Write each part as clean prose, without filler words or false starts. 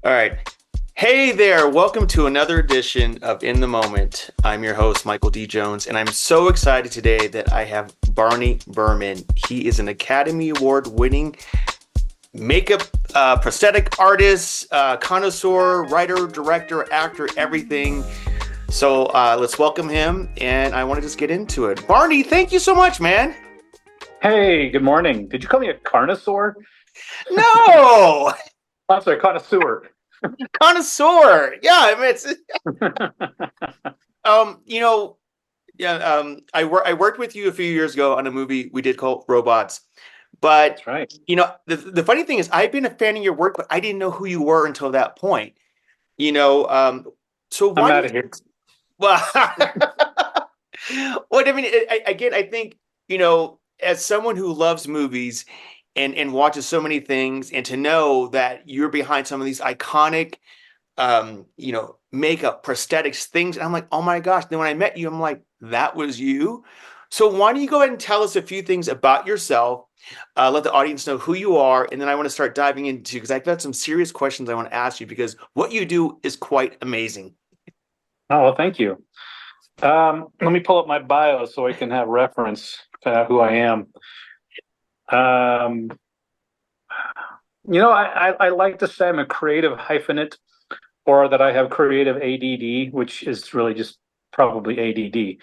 All right. Hey there. Welcome to another edition of In the Moment. I'm your host, Michael D. Jones, and I'm so excited today that I have Barney Burman. He is an Academy Award winning makeup prosthetic artist, connoisseur, writer, director, actor, everything. So let's welcome him, and I want to just get into it. Barney, thank you so much, man. Hey, good morning. Did you call me a carnosaur? No, I'm sorry, connoisseur. connoisseur. Yeah, I mean it's you know, yeah, I worked with you a few years ago on a movie we did called Robots. But That's right. the funny thing is, I've been a fan of your work, but I didn't know who you were until that point. You know, so I'm why do out you? of here. Well, what I mean, again, I think as someone who loves movies and watches so many things, and to know that you're behind some of these iconic makeup, prosthetics, things. And I'm like, oh my gosh. Then when I met you, I'm like, that was you. So why don't you go ahead and tell us a few things about yourself? Let the audience know who you are. And then I want to start diving into, because I've got some serious questions I want to ask you, because what you do is quite amazing. Oh, well, thank you. Let me pull up my bio so I can have reference to who I am. Um, I like to say I'm a creative hyphenate, or that I have creative ADD, which is really just probably ADD.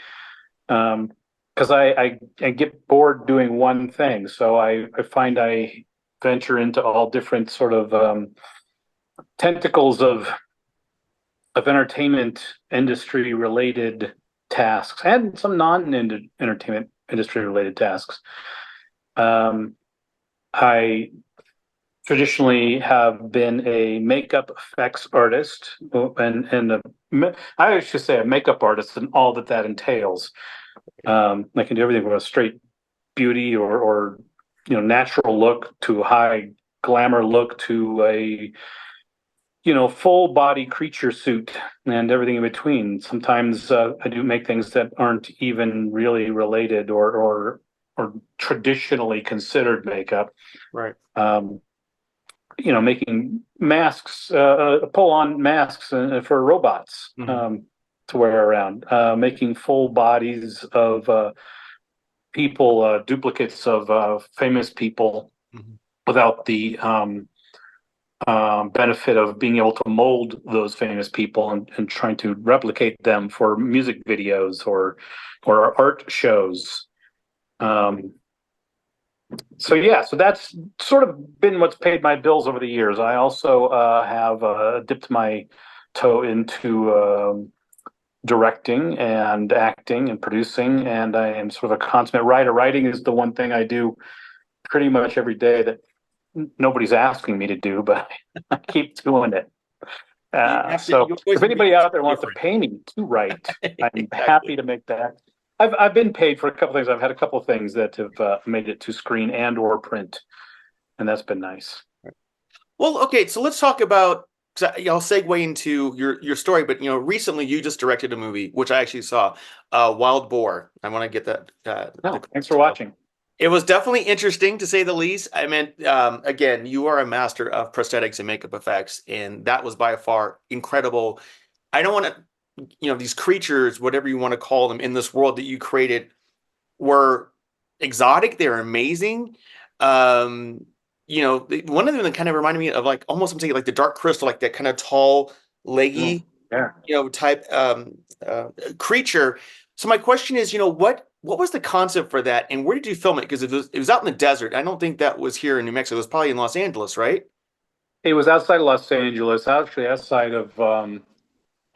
Because I get bored doing one thing, so I find I venture into all different sort of tentacles of entertainment industry related tasks and some non-entertainment industry related tasks. Um, I traditionally have been a makeup effects artist I should say a makeup artist and all that entails. I can do everything from a straight beauty or natural look to high glamour look to a full body creature suit and everything in between. Sometimes I do make things that aren't even really related or traditionally considered makeup. Right. Making masks, pull-on masks for robots to wear around, making full bodies of people, duplicates of famous people Mhm. without the benefit of being able to mold those famous people and trying to replicate them for music videos or art shows. Um, so that's sort of been what's paid my bills over the years. I also have dipped my toe into directing and acting and producing, and I am sort of a consummate writer. Writing is the one thing I do pretty much every day that nobody's asking me to do, but I keep doing it. So You always if have to be anybody out there wants to different. pay me to write, I'm Exactly. happy to make that. I've been paid for a couple things. I've had a couple of things that have made it to screen and or print, and that's been nice. Well, okay, so let's talk about. 'Cause I'll segue into your story, but recently you just directed a movie, which I actually saw, Wild Boar. I want to get that. No, thanks for watching. It was definitely interesting to say the least. I mean, again, you are a master of prosthetics and makeup effects, and that was by far incredible. I don't want to, these creatures, whatever you want to call them, in this world that you created were exotic. They're amazing. Um, one of them that kind of reminded me of like almost I'm thinking like the Dark Crystal, like that kind of tall, Mm, leggy, yeah. type creature. So my question is, what was the concept for that, and where did you film it? Because it was out in the desert. I don't think that was here in New Mexico. It was probably in Los Angeles, right? It was outside of Los Angeles, actually outside of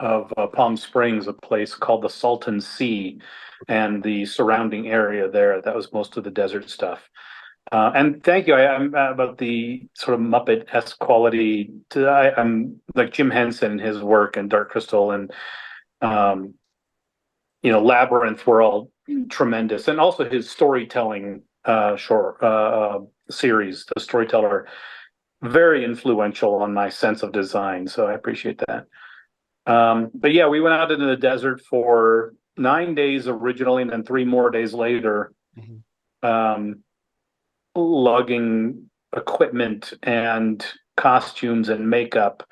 Palm Springs, a place called the Salton Sea, and the surrounding area there. That was most of the desert stuff. And thank you. I'm about the sort of Muppet-esque quality. I'm like Jim Henson and his work and Dark Crystal and um, Labyrinth were all tremendous, and also his storytelling short series. The Storyteller, very influential on my sense of design. So I appreciate that. But yeah, we went out into the desert for 9 days originally, and then 3 more days later, Mhm. um, lugging equipment and costumes and makeup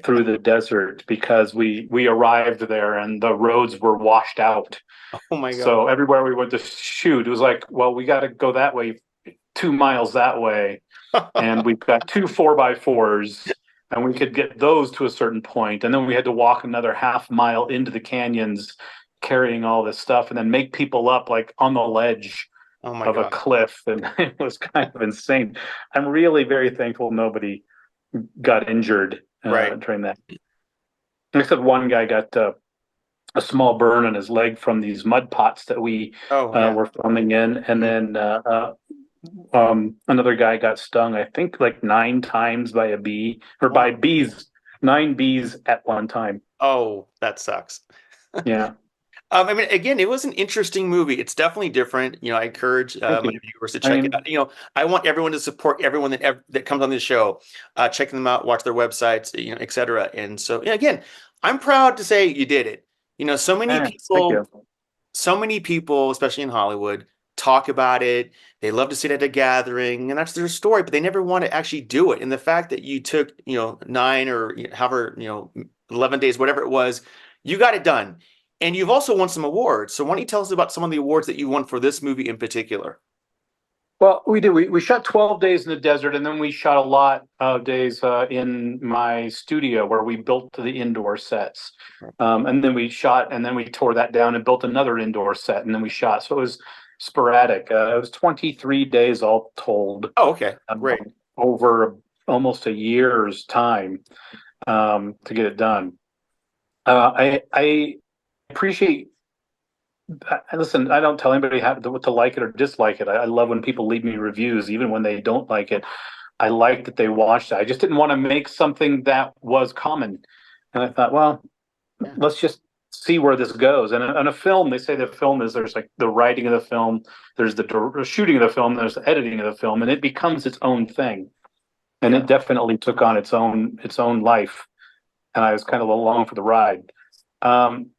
through the desert because we arrived there and the roads were washed out. Oh my God. So everywhere we went to shoot, it was like, well, we got to go that way, 2 miles that way, and we've got two 4x4s, and we could get those to a certain point, and then we had to walk another half mile into the canyons, carrying all this stuff, and then make people up like on the ledge Oh my of a God. cliff, and it was kind of insane. I'm really very thankful nobody got injured Right. during that. Except one guy got a small burn on his leg from these mud pots that we Oh yeah. were filming in, and Mhm. then another guy got stung, I think, like 9 times by a bee or Oh, by bees, 9 bees at one time. oh, that sucks. Yeah, I mean, again, it was an interesting movie. It's definitely different. I encourage thank my you. viewers to I check it mean, out. I want everyone to support everyone that comes on this show, checking them out, watch their websites, etc. And so, yeah, again, I'm proud to say you did it. So many thank you. people, especially in Hollywood, talk about it. They love to sit at a gathering, and that's their story, but they never want to actually do it. And the fact that you took, 9 or however, 11 days, whatever it was, you got it done. And you've also won some awards. So why don't you tell us about some of the awards that you won for this movie in particular? Well, we did. We shot 12 days in the desert, and then we shot a lot of days in my studio where we built the indoor sets. And then we shot, and then we tore that down and built another indoor set, and then we shot. So it was sporadic. It was 23 days all told, Oh, okay. um, Great. over almost a year's time to get it done. I appreciate. Listen, I don't tell anybody how to like it or dislike it. I love when people leave me reviews, even when they don't like it. I like that they watched it. I just didn't want to make something that was common. And I thought, well, Yeah. let's just see where this goes. And on a film, they say the film is there's like the writing of the film, there's the shooting of the film, there's the editing of the film, and it becomes its own thing. And Yeah. it definitely took on its own life. And I was kind of along for the ride. Um,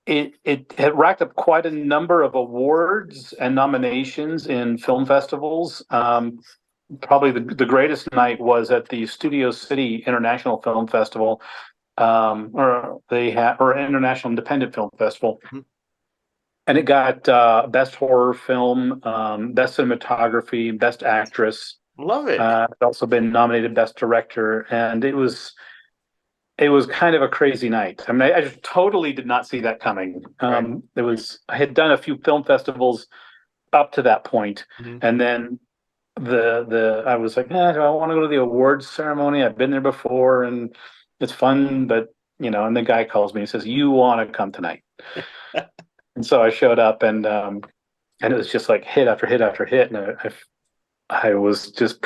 it had racked up quite a number of awards and nominations in film festivals. Probably the greatest night was at the Studio City International Film Festival, or International Independent Film Festival, Mhm. and it got best horror film, best cinematography, best actress. Love it. It's also been nominated best director, and it was kind of a crazy night. I mean, I just totally did not see that coming. Right. I had done a few film festivals up to that point, Mhm. and then the I was like, do I want to go to the awards ceremony? I've been there before, and it's fun, but and the guy calls me and says, "You want to come tonight?" And so I showed up, and it was just like hit after hit after hit, and I was just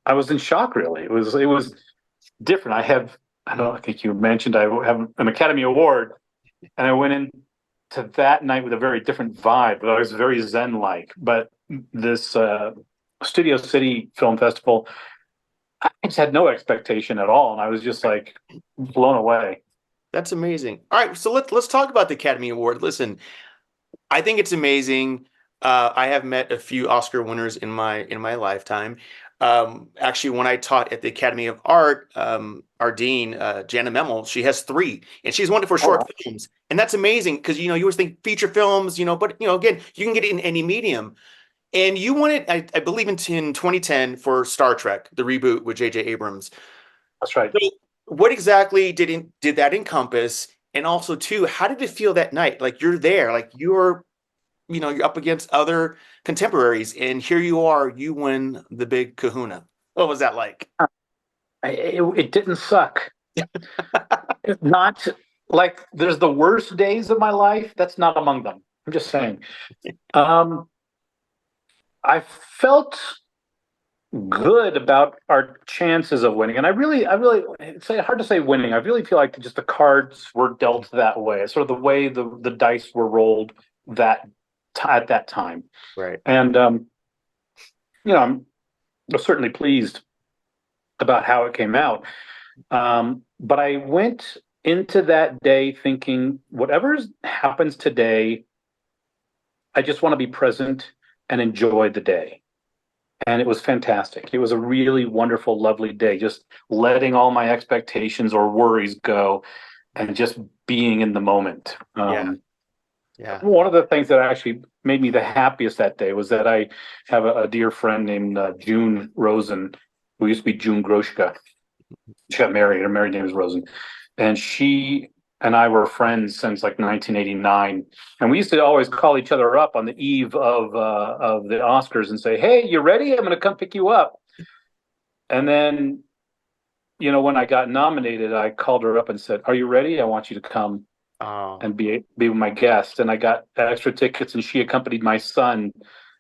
I was in shock, really. It was different. I don't think you mentioned I have an Academy Award, and I went into that night with a very different vibe. I was very Zen-like, but this Studio City Film Festival, I just had no expectation at all, and I was just like blown away. That's amazing. All right, so let's talk about the Academy Award. Listen, I think it's amazing. I have met a few Oscar winners in my lifetime. Actually, when I taught at the Academy of Art, our dean, Jana Memel, she has three, and she's won it for Oh, short wow. films, and that's amazing because you always think feature films, but again, you can get it in any medium. And you won it, I believe, in 2010 for Star Trek, the reboot with J.J. Abrams. That's right. So, what exactly did that encompass? And also, too, how did it feel that night? Like you're there, like you're up against other contemporaries, and here you are, you win the big kahuna. What was that like? It didn't suck. Not like there's the worst days of my life. That's not among them. I'm just saying. Um, I felt good about our chances of winning, and it's hard to say winning. I really feel like just the cards were dealt that way. It's sort of the way the dice were rolled at that time, Right. and I'm certainly pleased about how it came out. But I went into that day thinking, whatever happens today, I just want to be present and enjoy the day. and it was fantastic. It was a really wonderful, lovely day, just letting all my expectations or worries go and just being in the moment. Yeah. Yeah. One of the things that actually made me the happiest that day was that I have a dear friend named June Rosen, who used to be June Groshka. She got married. Her married name is Rosen, and she and I were friends since like 1989. And we used to always call each other up on the eve of the Oscars and say, "Hey, you ready? I'm going to come pick you up." And then, when I got nominated, I called her up and said, "Are you ready? I want you to come Oh, and be my guest." And I got extra tickets, and she accompanied my son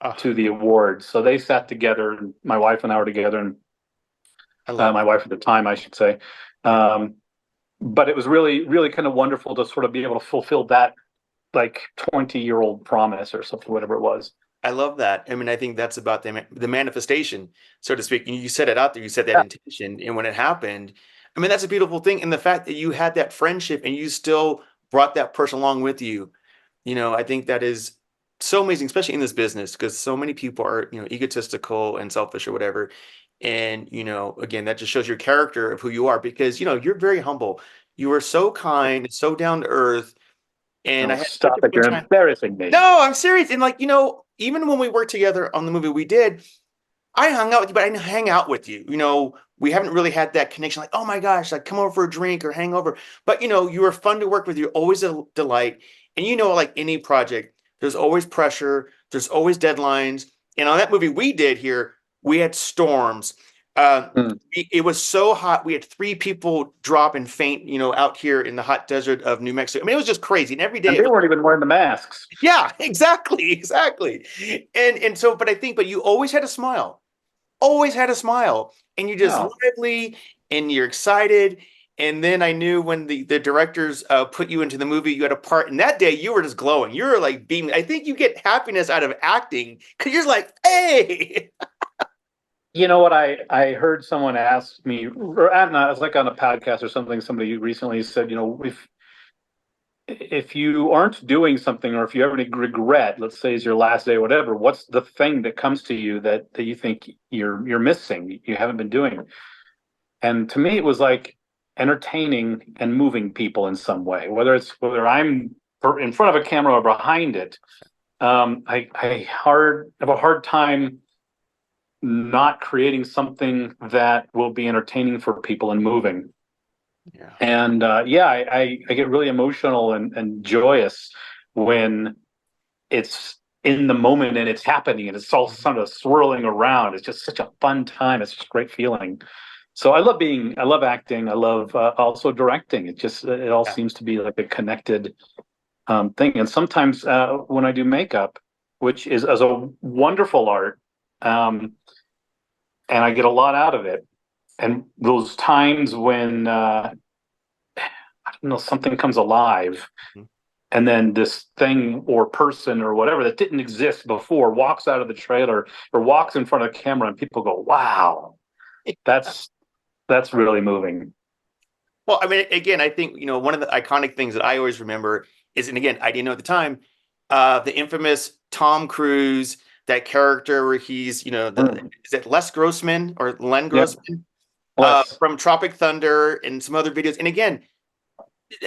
oh, to the awards. So they sat together, and my wife and I were together, and I love my it. wife at the time, I should say. Um, but it was really, really kind of wonderful to sort of be able to fulfill that like 20-year-old promise or something, whatever it was. I love that. I mean, I think that's about the manifestation, so to speak. You said it out there. You said that Yeah. intention, and when it happened, I mean, that's a beautiful thing. And the fact that you had that friendship and you still brought that person along with you, I think that is so amazing, especially in this business, because so many people are, egotistical and selfish or whatever. And, again, that just shows your character of who you are because, you're very humble. You are so kind, so down to earth. And No, I had such stop a it. good You're time. embarrassing me. No, I'm serious. And like, even when we worked together on the movie we did, I hung out with you, but I didn't hang out with you. We haven't really had that connection. Like, oh my gosh, like come over for a drink or hang over. But you were fun to work with. You're always a delight. And like any project, there's always pressure. There's always deadlines. And on that movie we did here, we had storms. Mm. It was so hot. We had 3 people drop and faint. Out here in the hot desert of New Mexico. I mean, it was just crazy. And every day And it they was. weren't even wearing the masks. Yeah, exactly, exactly. And so, but you always had a smile, always had a smile, and you're just No. lively and you're excited. And then I knew when the directors put you into the movie, you had a part, and that day you were just glowing. You were like beaming. I think you get happiness out of acting because you're like, hey, You know what? I heard someone ask me, or I don't know, I was like on a podcast or something. Somebody recently said, if you aren't doing something, or if you have any regret, let's say is your last day or whatever, what's the thing that comes to you that you think you're missing, you haven't been doing? And to me, it was like entertaining and moving people in some way, whether I'm in front of a camera or behind it. I have a hard time not creating something that will be entertaining for people and moving. yeah, And yeah, I get really emotional and joyous when it's in the moment and it's happening and it's all sort of swirling around. It's just such a fun time. It's just a great feeling. So I love acting. I love also directing. It all yeah, seems to be like a connected thing. And sometimes when I do makeup, which is as a wonderful art, um, and I get a lot out of it. And those times when I don't know, something comes alive, mhm. and then this thing or person or whatever that didn't exist before walks out of the trailer or walks in front of the camera, and people go, "Wow, that's that's really moving." Well, I mean, again, I think one of the iconic things that I always remember is, and again, I didn't know at the time, the infamous Tom Cruise, that character where he's, Mm. is it Les Grossman or Len Yep, Grossman less. from Tropic Thunder and some other videos. And again,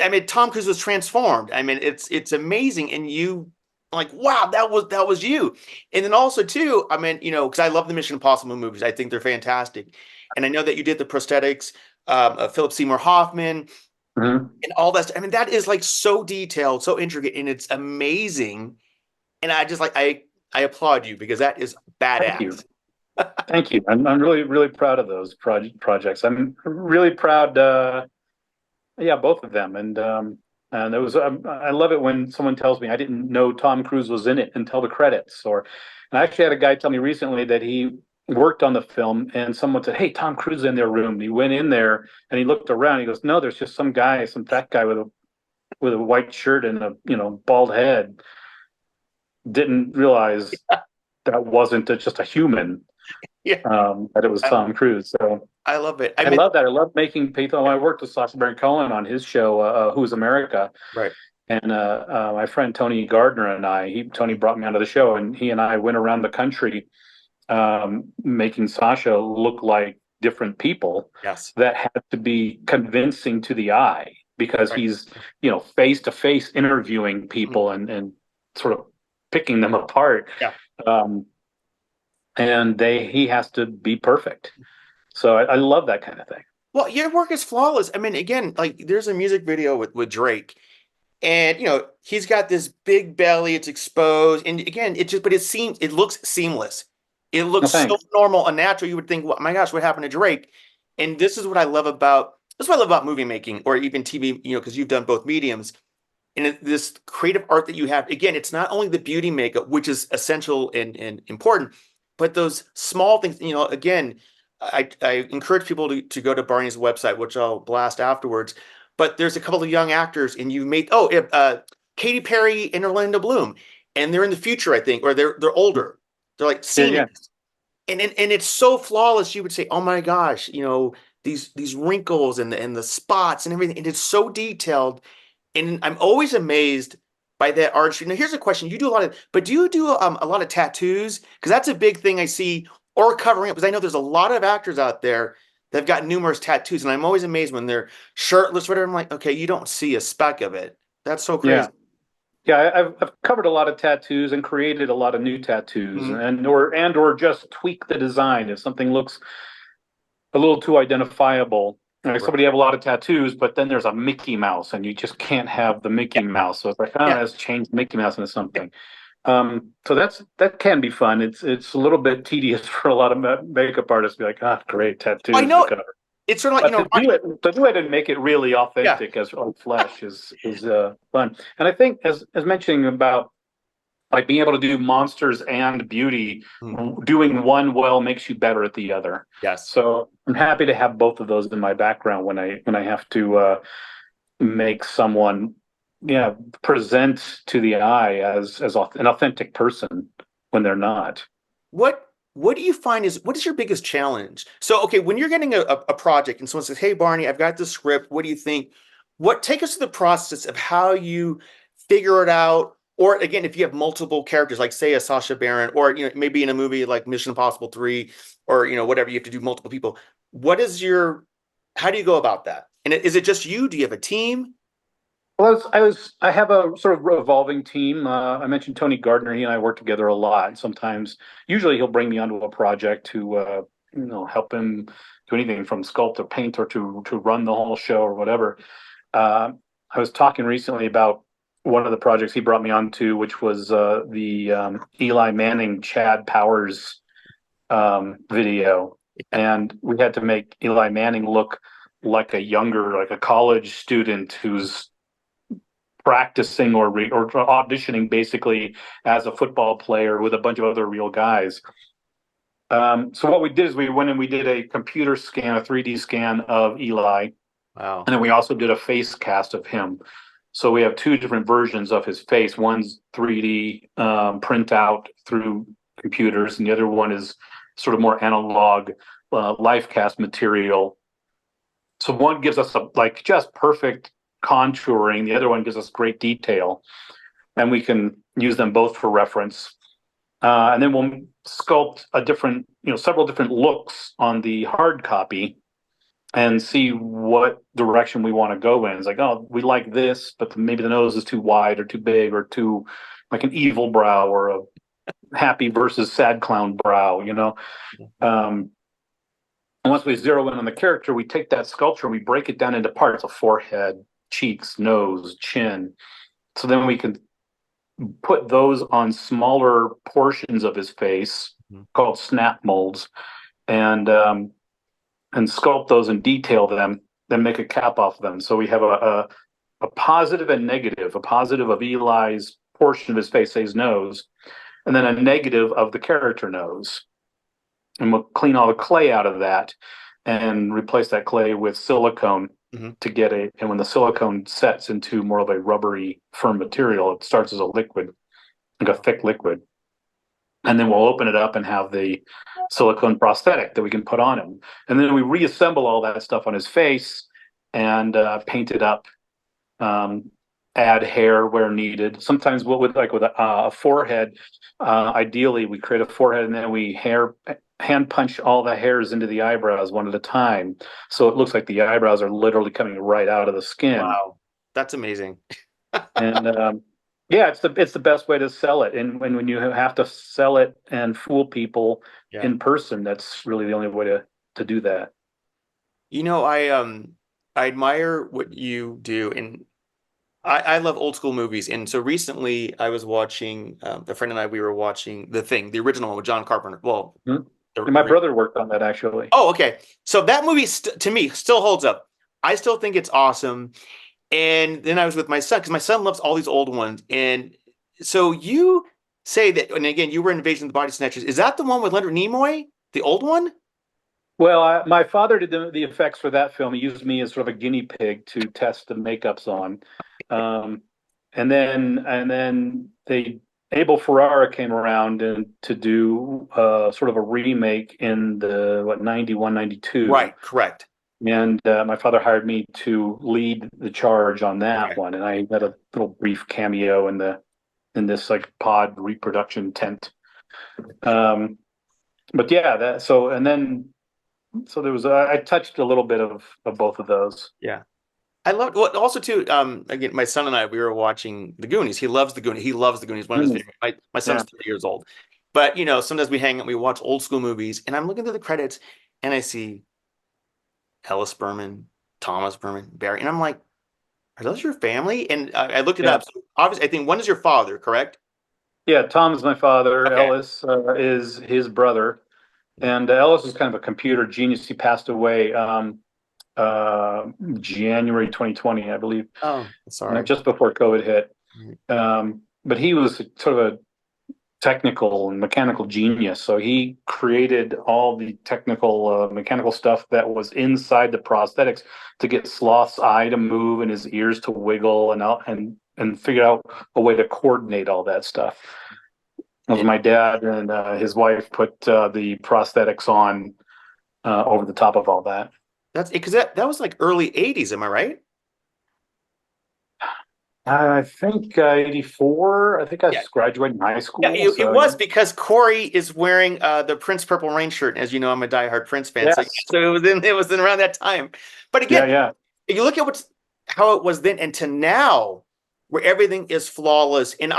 I mean, Tom Cruise was transformed. I mean, it's amazing, and you like, wow, that was you. And then also too, I mean, because I love the Mission Impossible movies. I think they're fantastic, and I know that you did the prosthetics of Philip Seymour Hoffman Mhm. and all that stuff. I mean, that is like so detailed, so intricate, and it's amazing. And I just like I applaud you because that is Thank you, badass. thank you. I'm really really proud of those projects. I'm really proud. Yeah, both of them, and it was I love it when someone tells me I didn't know Tom Cruise was in it until the credits. Or, and I actually had a guy tell me recently that he worked on the film, and someone said, "Hey, Tom Cruise is in their room." And he went in there and he looked around. He goes, "No, there's just some guy, some fat guy with a white shirt and a bald head." Didn't realize that wasn't just a human. Yeah, That it was I, Tom Cruise. So I love it. I I mean, love that. I love making people. I worked with Sacha Baron Cohen on his show, Who's America. right. And my friend Tony Gardner and Tony brought me onto the show, and he and I went around the country making Sasha look like different people Yes. that had to be convincing to the eye because Right. he's, face to face interviewing Mhm. people and sort of picking them apart. Yeah. Um, and he has to be perfect. So I love that kind of thing. Well, your work is flawless. I mean, again, like there's a music video with Drake, and he's got this big belly, it's exposed, and again, it looks seamless. It No, looks so thanks. normal and natural. You would think, well, my gosh, what happened to Drake? And this is what I love about movie making or even TV, because you've done both mediums. And this creative art that you have, again, it's not only the beauty makeup, which is essential and important, but those small things, again, I encourage people to go to Barney's website, which I'll blast afterwards. But there's a couple of young actors, and you made Katy Perry and Orlando Bloom, and they're in the future, I think, or they're older. They're like Yeah, yeah. seniors, and it's so flawless. You would say, "Oh my gosh," these wrinkles and the spots and everything. And it's so detailed, and I'm always amazed by that artistry. Now, here's a question: but do you do a lot of tattoos? Because that's a big thing I see, or covering up. Because I know there's a lot of actors out there that've got numerous tattoos, and I'm always amazed when they're shirtless, whatever. I'm like, okay, you don't see a speck of it. That's so Yeah. crazy. Yeah, I've covered a lot of tattoos and created a lot of new tattoos Mhm. and or just tweak the design if something looks a little too identifiable. Like Right. somebody have a lot of tattoos, but then there's a Mickey Mouse, and you just can't have the Yeah. Mickey Mouse. So it's like, oh, Yeah. let's change Mickey Mouse into something. So that can be fun. It's a little bit tedious for a lot of makeup artists to be like, ah, great I tattoos to know cover. it's sort of like But to do it and make it really yeah. authentic as on flesh is fun. And I think as mentioning about like being able to do monsters and beauty, Mm. doing one well makes you better at the other. Yes. So I'm happy to have both of those in my background when I have to make someone, yeah, present to the eye as an authentic person when they're not. What do you find what is your biggest challenge? So, okay, when you're getting a project and someone says, "Hey, Barney, I've got this script. What do you think?" Take us through the process of how you figure it out. Or again, if you have multiple characters, like say a Sasha Baron, or maybe in a movie like Mission Impossible 3, or whatever, you have to do multiple people. What is your how do you go about that? And is it just you? Do you have a team? Well, I have a sort of revolving team. I mentioned Tony Gardner. He and I work together a lot. Sometimes, usually, he'll bring me onto a project to help him do anything from sculpt or paint or to run the whole show or whatever. Uh, I was talking recently about one of the projects he brought me onto, which was the Eli Manning Chad Powers video, Yeah. and we had to make Eli Manning look like a college student who's practicing or auditioning basically as a football player with a bunch of other real guys. So what we did is we went and we did a computer scan, a 3D scan of Eli, Wow. and then we also did a face cast of him. So we have two different versions of his face. One's 3D print out through computers, and the other one is sort of more analog life cast material. So one gives us like just perfect contouring. The other one gives us great detail, and we can use them both for reference. And then we'll sculpt several different looks on the hard copy and see what direction we want to go in. It's like, oh, we like this, but maybe the nose is too wide or too big or too like an evil brow or a happy versus sad clown brow. Um, and once we zero in on the character, we take that sculpture and we break it down into parts of forehead, cheeks, nose, chin. So then we can put those on smaller portions of his face Mhm. called snap molds and sculpt those and detail them, then make a cap off of them. So we have a positive and negative, a positive of Eli's portion of his face, say his nose, and then a negative of the character nose. And we'll clean all the clay out of that and replace that clay with silicone Mhm. to get and when the silicone sets into more of a rubbery, firm material, it starts as a liquid, like a thick liquid. And then we'll open it up and have the silicone prosthetic that we can put on him. And then we reassemble all that stuff on his face and paint it up. Um, add hair where needed. Sometimes what with like with a forehead, ideally we create a forehead and then we hand punch all the hairs into the eyebrows one at a time, so it looks like the eyebrows are literally coming right out of the skin. Wow. That's amazing. And yeah, it's the best way to sell it. And when you have to sell it and fool people Yeah. in person, that's really the only way to do that. I admire what you do, and I love old school movies. And so recently I was watching a friend and I, we were watching The Thing, the original one with John Carpenter. Well, Mhm. the And my brother worked on that actually. oh, okay. So that movie to me still holds up. I still think it's awesome. And then I was with my son because my son loves all these old ones. And so you say that, and again, you were in Invasion of the Body Snatchers. Is that the one with Leonard Nimoy, the old one? Well, my father did the effects for that film. He used me as sort of a guinea pig to test the makeups on. Um, and then they Abel Ferrara came around and to do sort of a remake in the what 91, 92. Right, correct. And my father hired me to lead the charge on that Okay. one. And I had a little brief cameo in this like pod reproduction tent. Um, but yeah, that so and then so there was I touched a little bit of both of those. Yeah. I love well also too again my son and I we were watching The Goonies. He loves The Goonies. He loves The Goonies. One of his Mm, favorite. My son's yeah. 30 years old. But sometimes we hang out, we watch old school movies and I'm looking through the credits and I see Ellis Berman, Thomas Berman, Barry and I'm like, are those your family? And I looked it Yeah. up. So obviously I think one is your father, correct? Yeah, Tom is my father. Okay. Ellis is his brother, and Ellis is kind of a computer genius. He passed away uh, January 2020, I believe, Oh, sorry. just before COVID hit. But he was sort of a technical and mechanical genius. So he created all the technical mechanical stuff that was inside the prosthetics to get Sloth's eye to move and his ears to wiggle and figured out a way to coordinate all that stuff. It was It, my dad and his wife put the prosthetics on over the top of all that. that's because that was like early 80s, am I right? I think 84. I think I Yeah. graduated high Yeah, school. it So was because Corey is wearing the Prince Purple Rain shirt. As you know, I'm a diehard Prince fan. So, yeah, yes, so it was in around that time. But yeah, again, yeah, if you look at how it was then and to now, where everything is flawless. And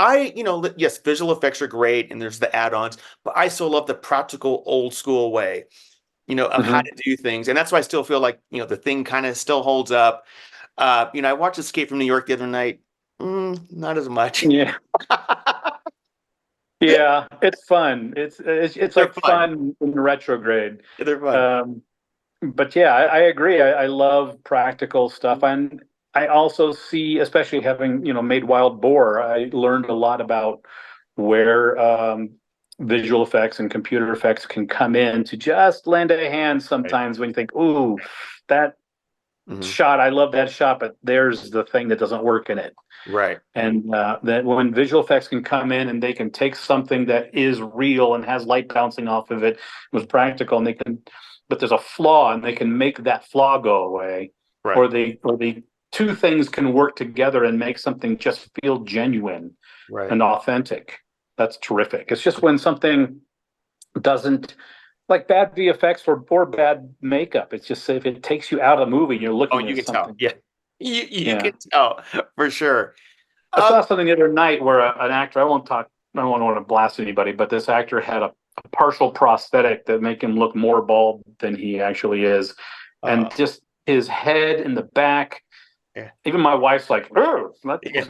yes, visual effects are great and there's the add-ons, but I still love the practical old school way, of how hmm to do things. And that's why I still feel like, the thing kind of still holds up. I watched Escape from New York the other night. Not as much. yeah. Yeah, it's fun. It's They're like fun. fun in retrograde. They're fun. Um, but yeah, I agree. I love practical stuff, and I also see, especially having made Wild Boar, I learned a lot about where visual effects and computer effects can come in to just lend a hand Right. sometimes when you think, "Ooh, that Hmm. shot, I love that shot," but there's the thing that doesn't work in it. Right. And that when visual effects can come in and they can take something that is real and has light bouncing off of it was practical, and but there's a flaw, and they can make that flaw go away, Right. or the two things can work together and make something just feel genuine Right. and authentic. That's terrific. It's just when something doesn't, like bad VFX or bad makeup. It's just if it takes you out of the movie and you're Oh, looking you at can tell. something. Yeah. You Yeah. can tell for sure. I saw Um, something the other night where an actor, I don't want to blast anybody, but this actor had a partial prosthetic that make him look more bald than he actually is. And uh, just his head in the back, yeah. even my wife's like, oh, Yeah.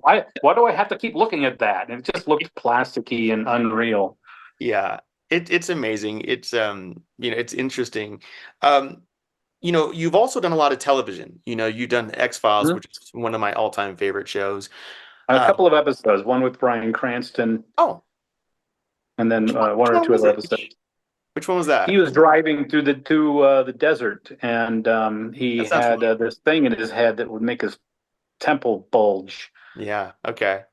why do I have to keep looking at that? And it just looked plasticky and unreal. Yeah. It's amazing. It's interesting. Um, you've also done a lot of television. You've done X-Files, Mhm. which is one of my all-time favorite shows. A Um, couple of episodes, one with Bryan Cranston, oh, and then which one or one two was other it? episodes. Which one was He that? was driving through the desert, and he That sounds had familiar. this thing in his head that would make his temple bulge. Yeah. Okay.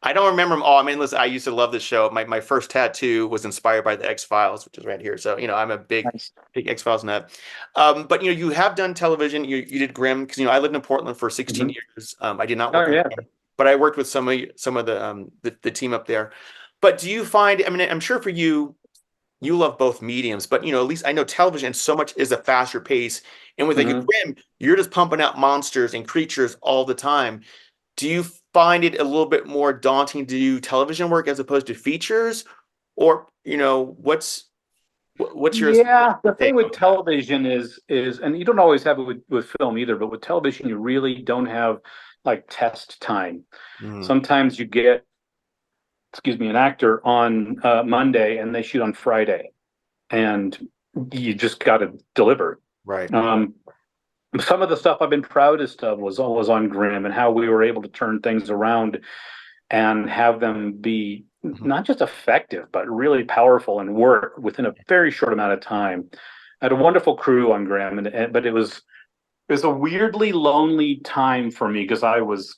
I don't remember them all. I mean, listen, I used to love the show. My first tattoo was inspired by the X-Files, which is right here. So, I'm a Nice. big X-Files nut. But you have done television. You did Grimm because I lived in Portland for 16 Hmm. years. I did not Oh work on yeah. Grimm, but I worked with some of the team up there. But do you find? I mean, I'm sure for you, you love both mediums, but at least I know television so much is a faster pace. And with like a Hmm. Grimm, you're just pumping out monsters and creatures all the time. Do you find it a little bit more daunting to do television work as opposed to features? Or, what's your Yeah, the take thing with on that? television is, and you don't always have it with film either, but with television, you really don't have like test time. Mm, Sometimes you get, excuse me, an actor on Monday and they shoot on Friday, and you just got to deliver. right. Um, some of the stuff I've been proudest of was on Grimm and how we were able to turn things around and have them be Mhm. not just effective, but really powerful and work within a very short amount of time. I had a wonderful crew on Graham, but it was a weirdly lonely time for me because I was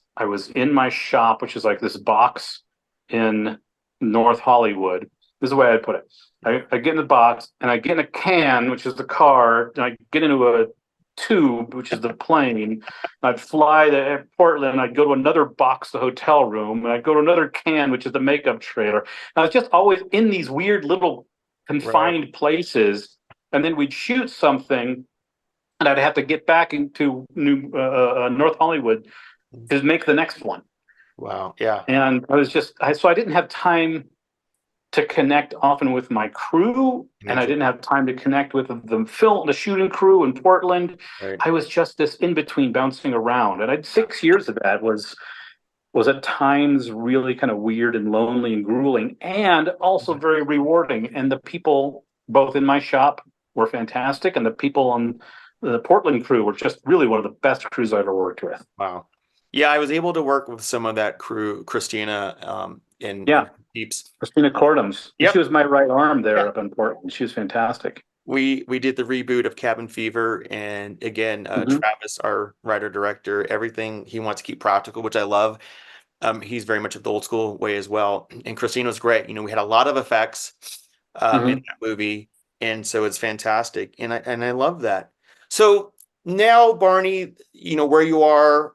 in my shop, which is like this box in North Hollywood. This is the way I'd put it. I get in the box and I get in a can, which is the car, and I get into a tube, which is the plane. I'd fly to Portland. I'd go to another box, the hotel room, and I'd go to another can, which is the makeup trailer. And I was just always in these weird little Right. confined places. And then we'd shoot something, and I'd have to get back into North Hollywood to make the next one. Wow. Yeah. And so I didn't have time to connect often with my crew, and I Connect with didn't have time to connect with the shooting crew in Portland. right. I was just this in between bouncing around, and I'd Yeah. 6 years of that was at times really kind of weird and lonely and grueling, and also Mhm. very rewarding. And the people both in my shop were fantastic, and the people on the Portland crew were just really one of the best crews I ever worked with. Wow. Yeah, I was able to work with some of that crew, Christina, Yeah, and Peeps. Christina Cordums. She Yep. was my right arm Yeah. there up in Portland. She was fantastic. We did the reboot of Cabin Fever, and again, Hmm. Travis, our writer director, everything he wants to keep practical, which I love. He's very much of the old school way as well. And Christine was great. We had a lot of effects in Hmm. that movie, and so it's fantastic. And I love that. So now, Barney, where you are.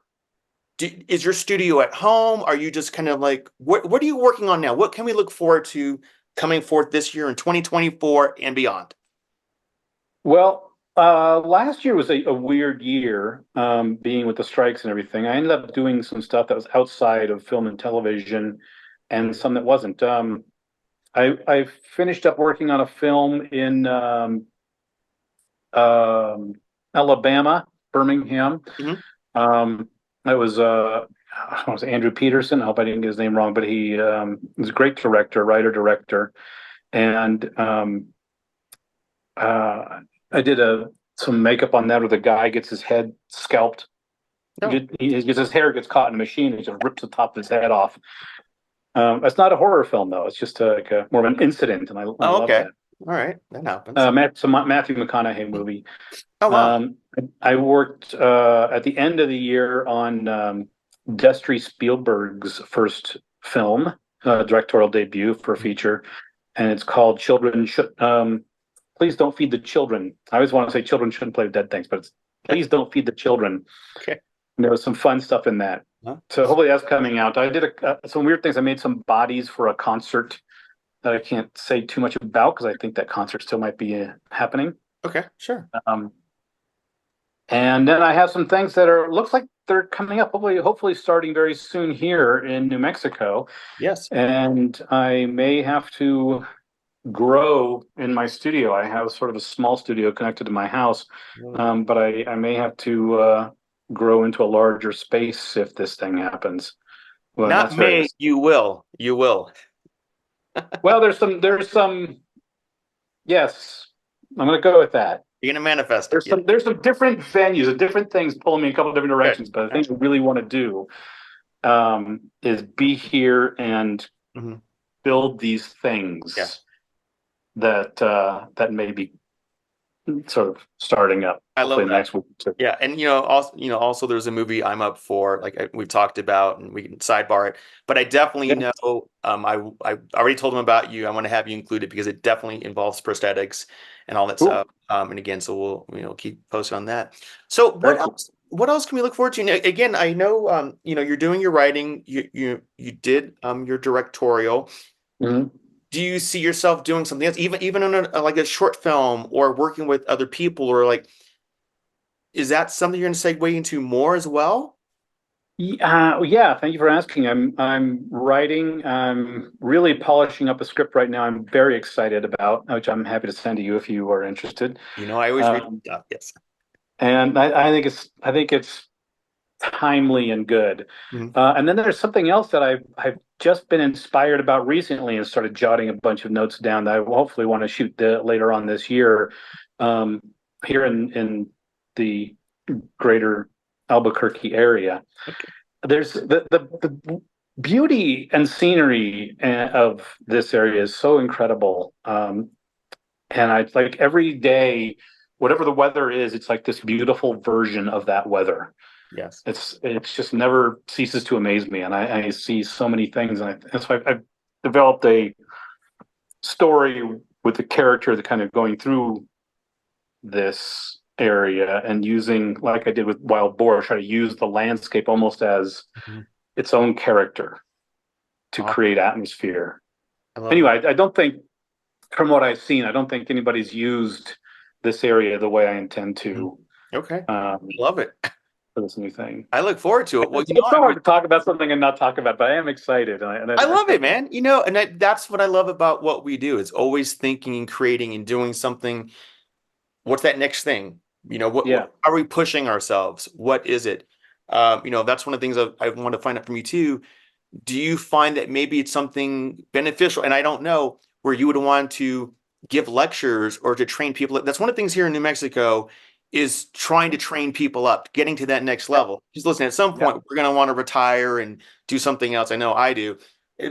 Is your studio at home? Are you just kind of like what are you working on now? What can we look forward to coming forth this year in 2024 and beyond? Well, last year was a weird year, being with the strikes and everything. I ended up doing some stuff that was outside of film and television, and some that wasn't. I finished up working on a film in um, Alabama, Birmingham. Hmm. Um, it was Andrew Peterson. I hope I didn't get his name wrong, but he was a great director, writer, director, and uh, I did some makeup on that where the guy gets his head scalped. No. His hair gets caught in a machine and just rips the top of his head off. It's not a horror film though; it's just like more of an incident, and I Oh, love okay. that. All right. That happens. Some Matthew McConaughey movie. Oh, wow. I worked at the end of the year on Destry Spielberg's first film, directorial debut for a feature, and it's called Children Should Please Don't Feed the Children. I always want to say children shouldn't play with dead things, but it's Please Don't Feed the Children. Okay. And there was some fun stuff in that. Huh? So hopefully that's coming out. I did some weird things. I made some bodies for a concert that I can't say too much about because I think that concert still might be happening. Okay. Sure. Um, and then I have some things that looks like they're coming up. Hopefully starting very soon here in New Mexico. Yes. And I may have to grow in my studio. I have sort of a small studio connected to my house, Mm. but I may have to grow into a larger space if this thing happens. Well, Not that's very may, you will. You will. well. Yes, I'm going to go with that. You're gonna manifest it. There's Yeah. some different venues and different things pulling me in a couple of different Good. directions. But the thing I really want to do is be here and Hmm. build these Yeah. things that maybe sort of starting up. I Hopefully love in the that. next week or two. Yeah, and also there's a movie I'm up for, like we've talked about, and we can sidebar it. But I definitely Yeah. know, I already told them about you. I want to have you included because it definitely involves prosthetics and all that Cool. stuff. And again, so we'll keep posted on that. So what Very cool. else? What else can we look forward to? Now, again, I know, you're doing your writing. You did your directorial. Mhm. Do you see yourself doing something else, even in like a short film or working with other people, or like? Is that something you're going to segue into more as well? Yeah, thank you for asking. I'm writing. I'm really polishing up a script right now. I'm very excited about, which I'm happy to send to you if you are interested. I always read Um, stuff. Yes. and I think it's timely and good. Mhm. And then there's something else that I've just been inspired about recently and started jotting a bunch of notes down that I hopefully want to shoot later on this year, um, here in the greater Albuquerque area. Okay. There's the beauty and scenery of this area is so incredible. And I like every day, whatever the weather is, it's like this beautiful version of that weather. Yes. It's just never ceases to amaze me, and I see so many things, and that's why I've developed a story with the character that kind of going through this area and using, like I did with Wild Boar, try to use the landscape almost as Mhm. its own character to Awesome. create atmosphere. I love that. Anyway, I don't think, from what I've seen, I don't think anybody's used this area the way I intend Mhm. to, Okay. um, Love it. for this new thing. I look forward to it. Well, It's so hard to talk about something and not talk about, but I am excited, I I love it, man. And that's what I love about what we do. It's always thinking and creating and doing something. What's that next thing? yeah. What are we pushing ourselves? What is it? That's one of the things I want to find out from you too. Do you find that maybe it's something beneficial? And I don't know where you would want to give lectures or to train people. That's one of the things here in New Mexico is trying to train people up, getting to that next Yeah. level. Just listen, at some Yeah. point, we're going to want to retire and do something else. I know I do.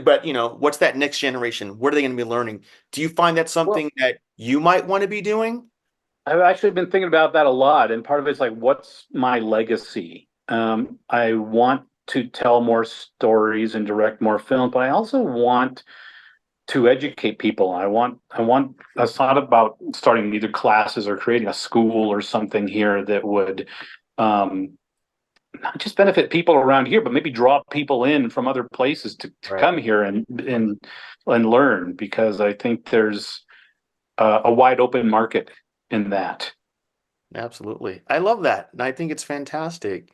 But, what's that next generation? What are they going to be learning? Do you find that Well, something that you might want to be doing? I've actually been thinking about that a lot, and part of it's like, what's my legacy? I want to tell more stories and direct more film, but I also want to educate people. I thought about starting either classes or creating a school or something here that would, um, not just benefit people around here, but maybe draw people in from other places to Right. come here and learn, because I think there's a wide open market in that. Absolutely. I love that. And I think it's fantastic.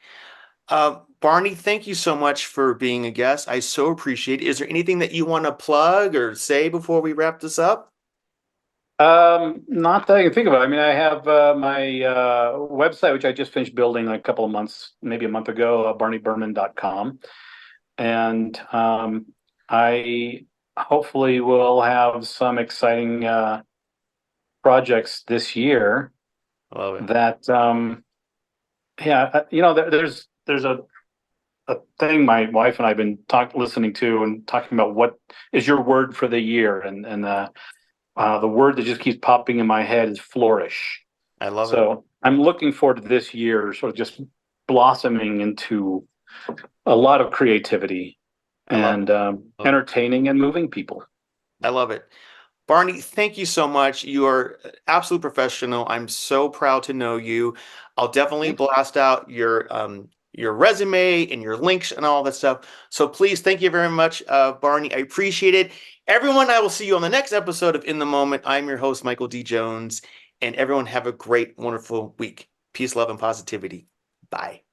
Barney, thank you so much for being a guest. I so appreciate it. Is there anything that you want to plug or say before we wrap this up? Not that I can think of it. I mean, I have my website, which I just finished building like a couple of months, maybe a month ago, barneyburman.com. And I hopefully will have some exciting projects this year I love it. that, yeah, there's a thing my wife and I've been listening to and talking about what is your word for the year. And the word that just keeps popping in my head is flourish. I love it. So I'm looking forward to this year sort of just blossoming into a lot of creativity I love it. and Love it. entertaining and moving people. I love it. Barney, thank you so much. You are an absolute professional. I'm so proud to know you. I'll definitely Thank you. blast out your resume and your links and all that stuff. So please, thank you very much, Barney. I appreciate it. Everyone, I will see you on the next episode of In the Moment. I'm your host, Michael D. Jones, and everyone have a great, wonderful week. Peace, love, and positivity. Bye.